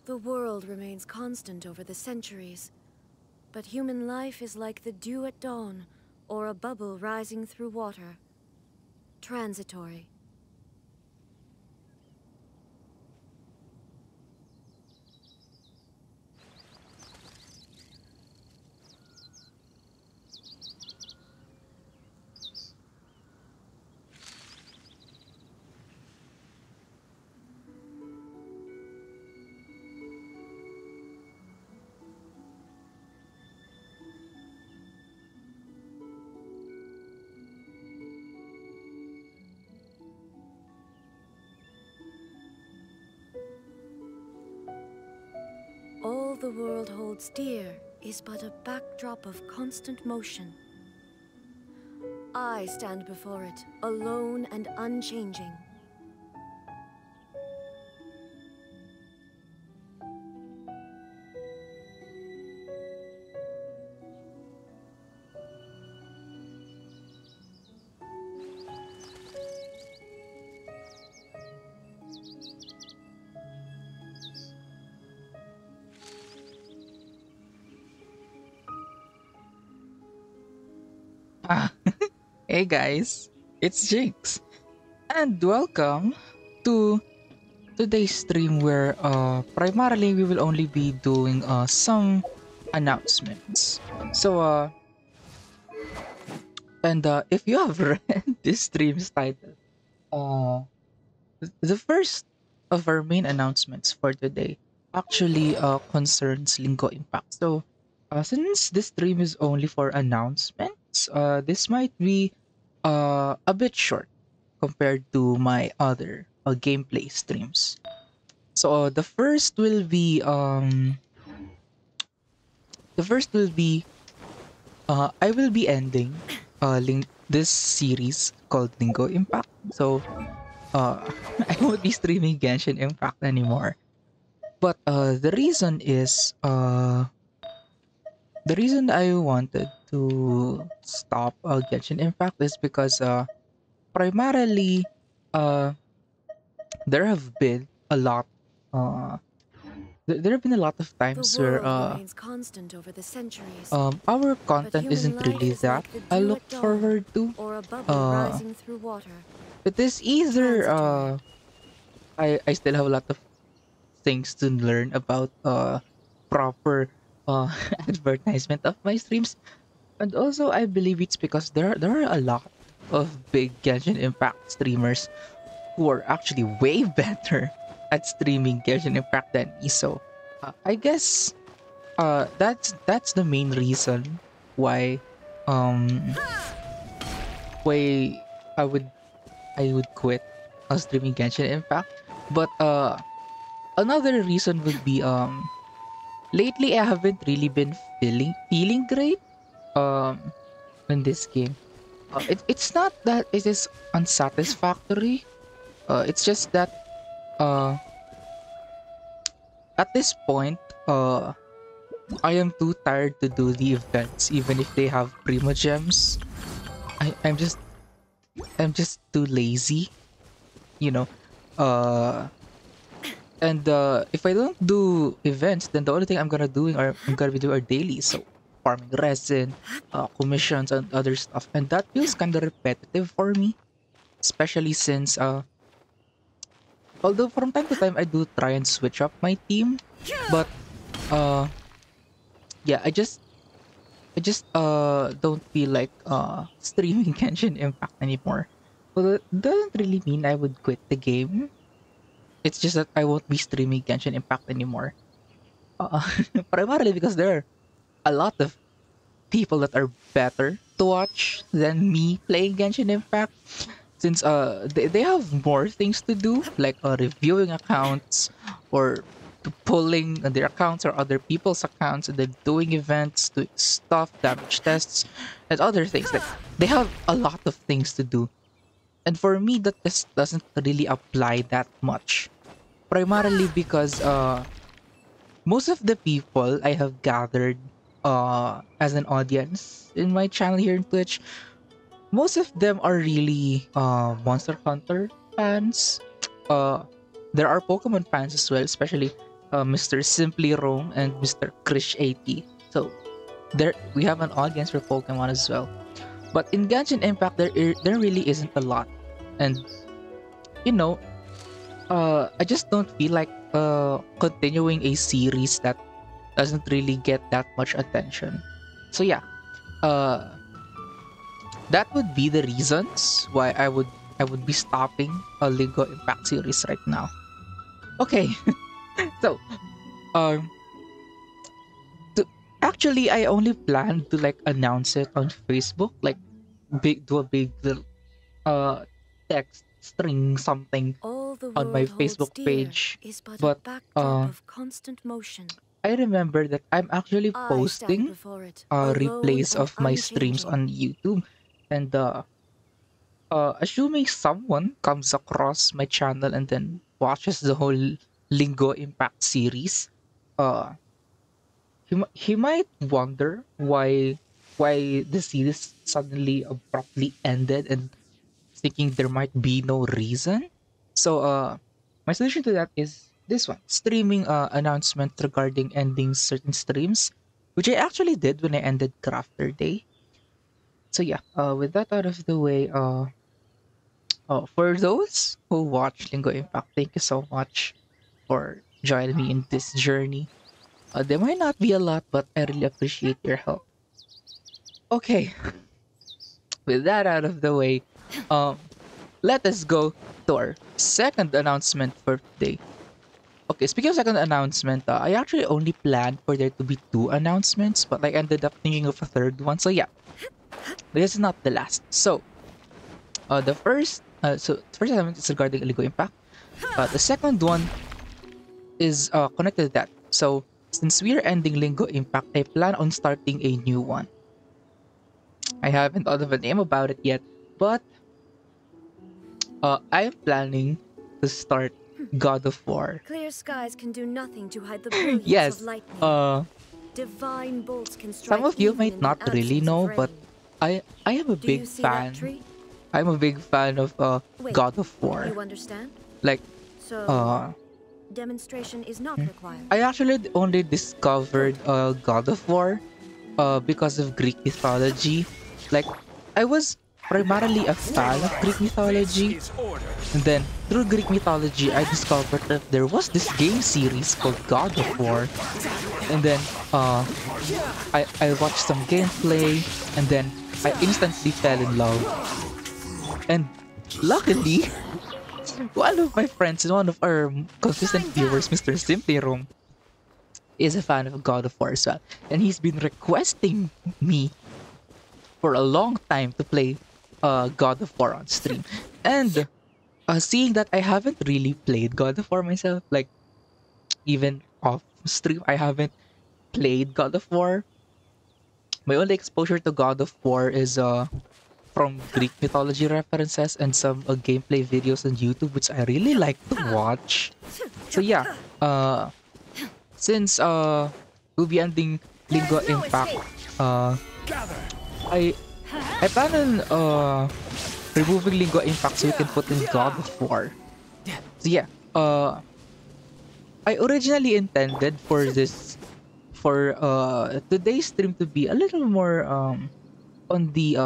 The world remains constant over the centuries, but human life is like the dew at dawn, or a bubble rising through water. Transitory. All the world holds dear is but a backdrop of constant motion. I stand before it, alone and unchanging. Ah, hey guys, it's Jinx, and welcome to today's stream where primarily we will only be doing some announcements. So if you have read this stream's title, uh the first of our main announcements for today actually concerns Linggo Impact. So since this stream is only for announcements, this might be a bit short compared to my other gameplay streams. So the first will be I will be ending this series called Linggo Impact. So I won't be streaming Genshin Impact anymore. But the reason I wanted to stop Genshin Impact is because primarily uh there have been a lot uh there have been a lot of The times where world remains constant over the centuries, our but content human isn't life really is that like the I dew look at dawn, forward to. or a bubble Uh rising through water. it is either Transitory. I still have a lot of things to learn about proper advertisement of my streams. And also I believe it's because there are a lot of big Genshin Impact streamers who are actually way better at streaming Genshin Impact than me. So I guess that's the main reason why um why I would I would quit streaming Genshin Impact. But another reason would be lately I haven't really been feeling great um in this game. It's not that it is unsatisfactory. It's just that uh at this point uh I am too tired to do the events even if they have primo gems. I'm just too lazy, you know. Uh and if I don't do events, then the only thing I'm gonna be doing are dailies. So farming resin, commissions and other stuff. And that feels kinda repetitive for me. Especially since although from time to time I do try and switch up my team, but uh yeah, I just don't feel like streaming Genshin Impact anymore. Well, that doesn't really mean I would quit the game. It's just that I won't be streaming Genshin Impact anymore. Uh, primarily because there are a lot of people that are better to watch than me playing Genshin Impact. Since they have more things to do, like reviewing accounts or pulling their accounts or other people's accounts, and then doing events, doing stuff, damage tests, and other things. Like they have a lot of things to do, and for me, that just doesn't really apply that much. Primarily because most of the people I have gathered as an audience in my channel here in Twitch, most of them are really Monster Hunter fans. Uh there are Pokemon fans as well, especially Mr. Simply Rome, and Mr. Krish 80. So there we have an audience for Pokemon as well. But in Genshin Impact, there really isn't a lot, and you know, I just don't feel like continuing a series that doesn't really get that much attention. So yeah, uh, that would be the reasons why I would be stopping a Linggo Impact series right now. Okay, so um, to, actually I only plan to like announce it on Facebook, like do a big little uh text string something All the on my world holds Facebook dear page. is but a But backdrop of constant motion. I remember that I'm actually I stand posting before it, alone replays and of my streams unchanging. on YouTube, and assuming someone comes across my channel and then watches the whole Lingo Impact series, uh, he might wonder why the series suddenly abruptly ended, and thinking there might be no reason. So my solution to that is this one: streaming announcement regarding ending certain streams, which I actually did when I ended Crafter Day. So yeah, with that out of the way, for those who watch Lingo Impact, thank you so much for joining me in this journey. There might not be a lot, but I really appreciate your help. Okay, with that out of the way, um, let us go to our second announcement for today. Okay, speaking of second announcement, I actually only planned for there to be two announcements, but I ended up thinking of a third one. So yeah, this is not the last. So the first announcement is regarding Illegal Impact. The second one is connected to that. So since we are ending Lingo Impact, I plan on starting a new one. I haven't thought of a name about it yet, but I am planning to start God of War. Clear skies can do nothing to hide the brilliance of Yes, lightning. uh, Divine bolts can some strike of you even might in the not really absence of know, but rain. I am a Do you big see that fan. tree? I'm a big fan of Wait, God of War. you understand? Like So, uh demonstration is not required. I actually only discovered Good. God of War because of Greek mythology. Like I was primarily a fan of Greek This mythology, is order. and then through Greek mythology I discovered that there was this game series called God of War. And then I watched some gameplay, and then I instantly fell in love. And luckily, one of my friends and one of our consistent Time viewers, down. Mr. Simply Room, is a fan of God of War as well. And he's been requesting me for a long time to play God of War on stream. And seeing that I haven't really played God of War myself, like even off stream, I haven't played God of War. My only exposure to God of War is from Greek mythology references and some gameplay videos on YouTube, which I really like to watch. So yeah, uh, since we'll be ending There Linggo is no Impact, escape. uh, Gather. I I plan on removing Linggo Impact so we can put in God of War. So yeah, I originally intended for today's stream to be a little more on the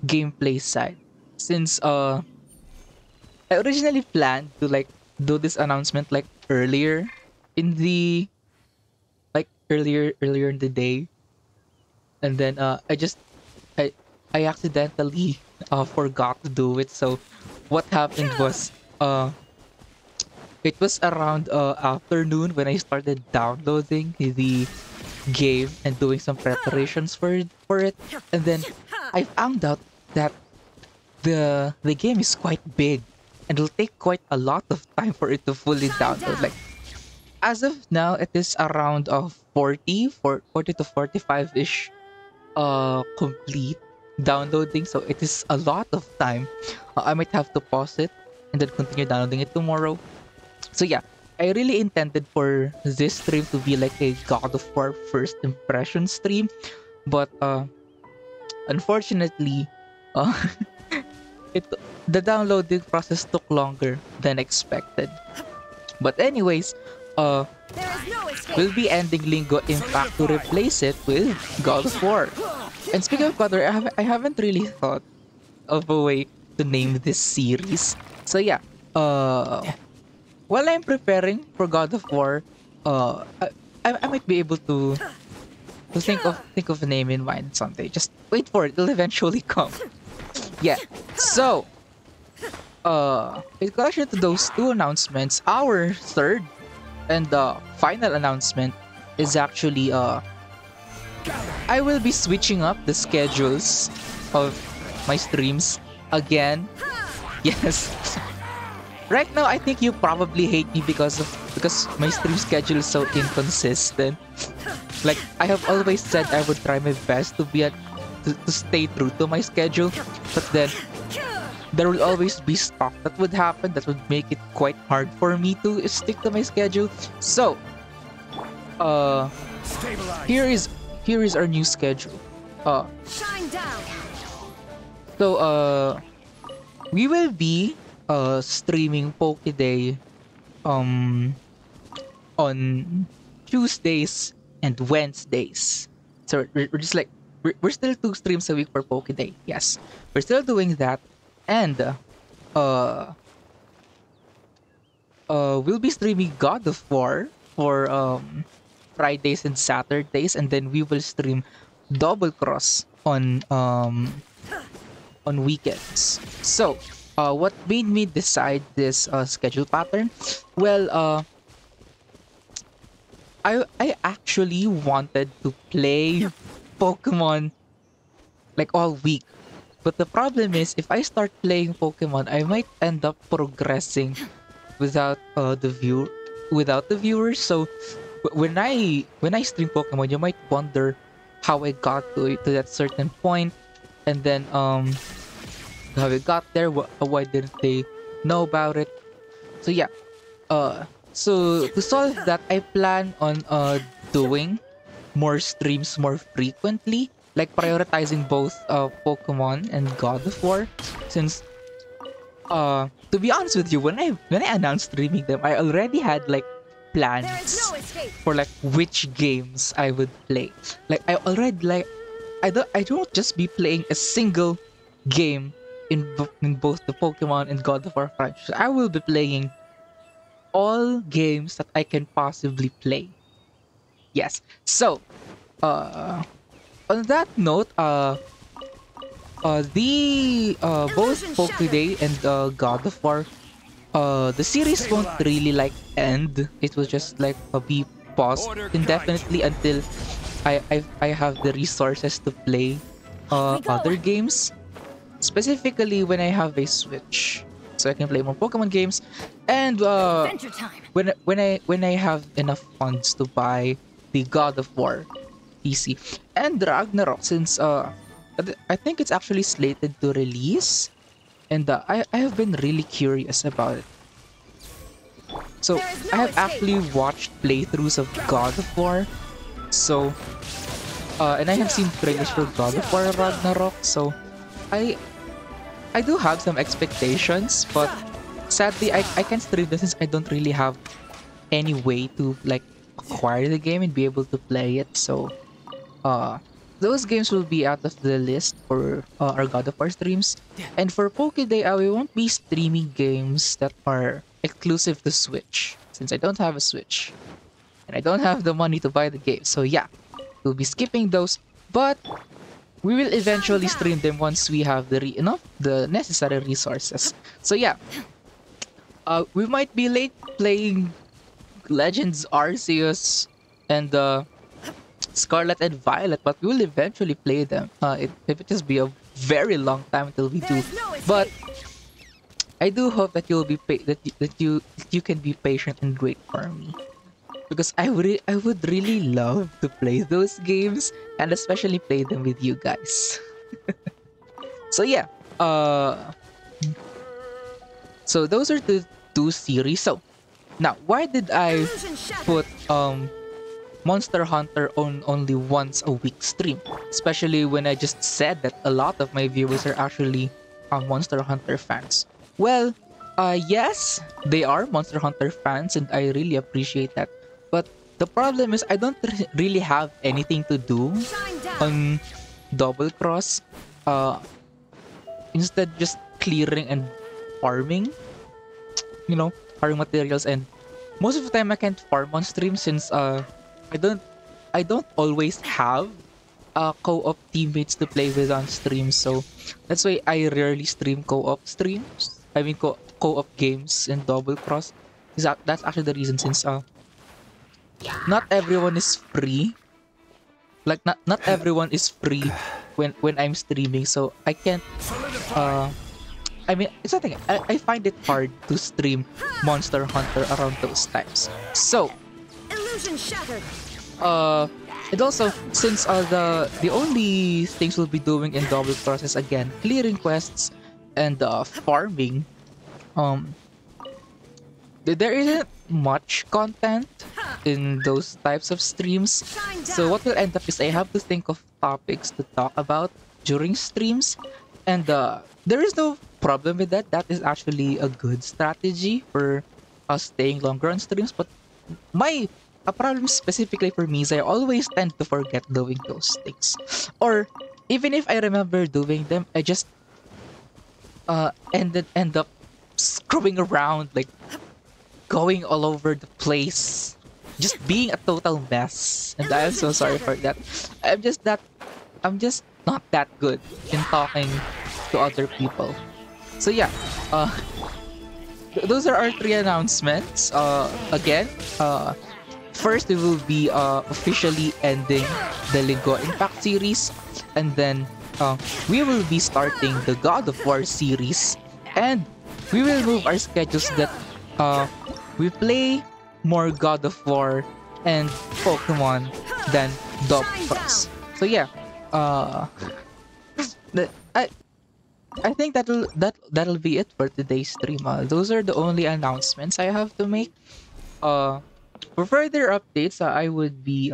gameplay side, since I originally planned to like do this announcement like in the earlier in the day, and then I I accidentally forgot to do it. So what happened was it was around afternoon when I started downloading the game and doing some preparations for it, and then I found out that the game is quite big and it'll take quite a lot of time for it to fully Time download. down. Like as of now, it is around 40 to 45 ish complete downloading, so it is a lot of time. I might have to pause it and then continue downloading it tomorrow. So yeah, I really intended for this stream to be like a God of War first impression stream, but unfortunately, uh, it the downloading process took longer than expected. But anyways, There is no escape. we'll be ending Linggo Impact to replace it with God of War. And speaking of God of War, I haven't really thought of a way to name this series. So yeah, while I'm preparing for God of War, I might be able to think of a name in mind someday. Just wait for it; it'll eventually come. Yeah. So, in relation to those two announcements, our third and final announcement is actually I will be switching up the schedules of my streams again. Yes. Right now, I think you probably hate me because my stream schedule is so inconsistent. Like I have always said, I would try my best to stay true to my schedule, but then there will always be stuff that would happen that would make it quite hard for me to stick to my schedule. So, uh, here is our new schedule. Shine down. So we will be streaming Poke Day um on Tuesdays and Wednesdays. So we're just like we're still 2 streams a week for Poke Day. Yes, we're still doing that, and we'll be streaming God of War for Fridays and Saturdays, and then we will stream Double Cross on weekends. So, what made me decide this schedule pattern? Well, I actually wanted to play Pokemon like all week. But the problem is, if I start playing Pokemon, I might end up progressing without without the viewers. So when I stream Pokemon, you might wonder how I got to that certain point, and then how we got there. Why didn't they know about it? So yeah, so to solve that, I plan on doing more streams more frequently, like prioritizing both Pokemon and God of War. Since to be honest with you, when I announced streaming them, I already had like There is plans no escape. for like which games I would play. Like I already like I don't just be playing a single game in both the Pokemon and God of War franchise. I will be playing all games that I can possibly play. Yes. So, on that note, the both Illusion Pokéday and God of War, the series won't really like end. It will just like be paused indefinitely until I have the resources to play We go. other games. Specifically when I have a Switch, so I can play more Pokemon games, and Adventure time. when I have enough funds to buy the God of War PC and Ragnarok, since I think it's actually slated to release, and I have been really curious about it. So There is no I have escape. actually watched playthroughs of God of War, so and I have seen trailers for God of War Ragnarok, so I do have some expectations, but sadly I can't stream this since I don't really have any way to like acquire the game and be able to play it. So those games will be out of the list for our God of War streams. And for Pokéday, we won't be streaming games that are exclusive to Switch, since I don't have a Switch and I don't have the money to buy the game. So yeah, we'll be skipping those, but we will eventually stream them once we have the necessary resources. So yeah, we might be late playing Legends Arceus and Scarlet and Violet, but we will eventually play them. It will just be a very long time until we There do. is no escape. But I do hope that you'll be that you can be patient and wait for me, because I would really love to play those games and especially play them with you guys. So yeah, so those are the two series. So now, why did I Illusion shattered. put Monster Hunter on only once a week stream, especially when I just said that a lot of my viewers are actually Monster Hunter fans? Well, Yes, they are Monster Hunter fans, and I really appreciate that. But the problem is, I don't really have anything to do Shine down. on Double Cross. Uh, Instead, just clearing and farming, you know, farming materials. And most of the time, I can't farm on stream since I don't, I don't always have co-op teammates to play with on stream. So that's why I rarely stream co-op streams. I mean co-op games and double cross. That's actually the reason since not everyone is free. Like not everyone is free when I'm streaming. So I can't uh I mean it's nothing. I find it hard to stream Monster Hunter around those times. So Illusion shattered. uh and also since the only things we'll be doing in double cross is again clearing quests and farming, um there isn't much content in those types of streams. Shine So down. what will end up is I have to think of topics to talk about during streams, and there is no problem with that. That is actually a good strategy for us staying longer on streams. But my a problem specifically for me is I always tend to forget doing those things, or even if I remember doing them, I just end up screwing around, like going all over the place, just being a total mess. And I am so sorry for that. I'm just that I'm just not that good in talking to other people. So yeah, uh, those are our three announcements. Again, first we will be officially ending the Linggo Impact series, and then we will be starting the God of War series, and we will move our schedules so that we play more God of War and Pokemon than Double Cross. So yeah, uh, the, I think that'll be it for today's stream. Those are the only announcements I have to make. For further updates, I would be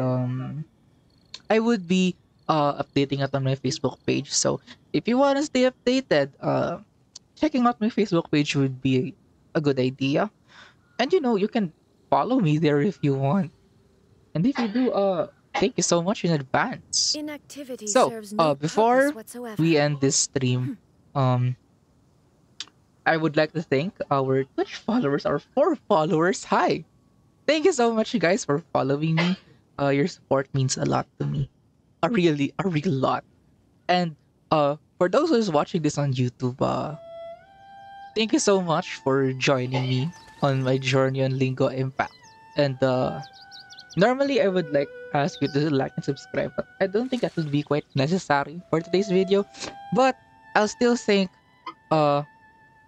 updating it on my Facebook page. So if you want to stay updated, checking out my Facebook page would be a good idea. And you can follow me there if you want. And if you do, thank you so much in advance. Inactivity So, serves no before purpose whatsoever. we end this stream, um, I would like to thank our Twitch followers, our 4 followers. Hi, thank you so much, you guys, for following me. Your support means a lot to me, a real lot. And for those who's watching this on YouTube, thank you so much for joining me on my journey on Linggo Impact. And normally I would like ask you to like and subscribe, but I don't think that would be quite necessary for today's video. But I'll still thank uh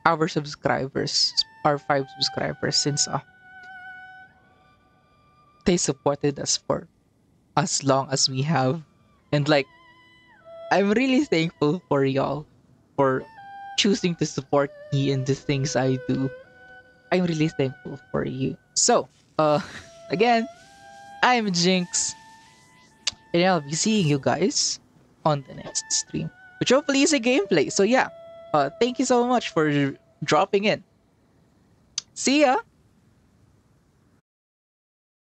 our subscribers, our 5 subscribers, since they supported us for as long as we have. And like I'm really thankful for y'all for choosing to support me in the things I do. I'm really thankful for you. So, again, I'm Jinx, and I'll be seeing you guys on the next stream, which hopefully is a gameplay. So yeah, thank you so much for dropping in. See ya.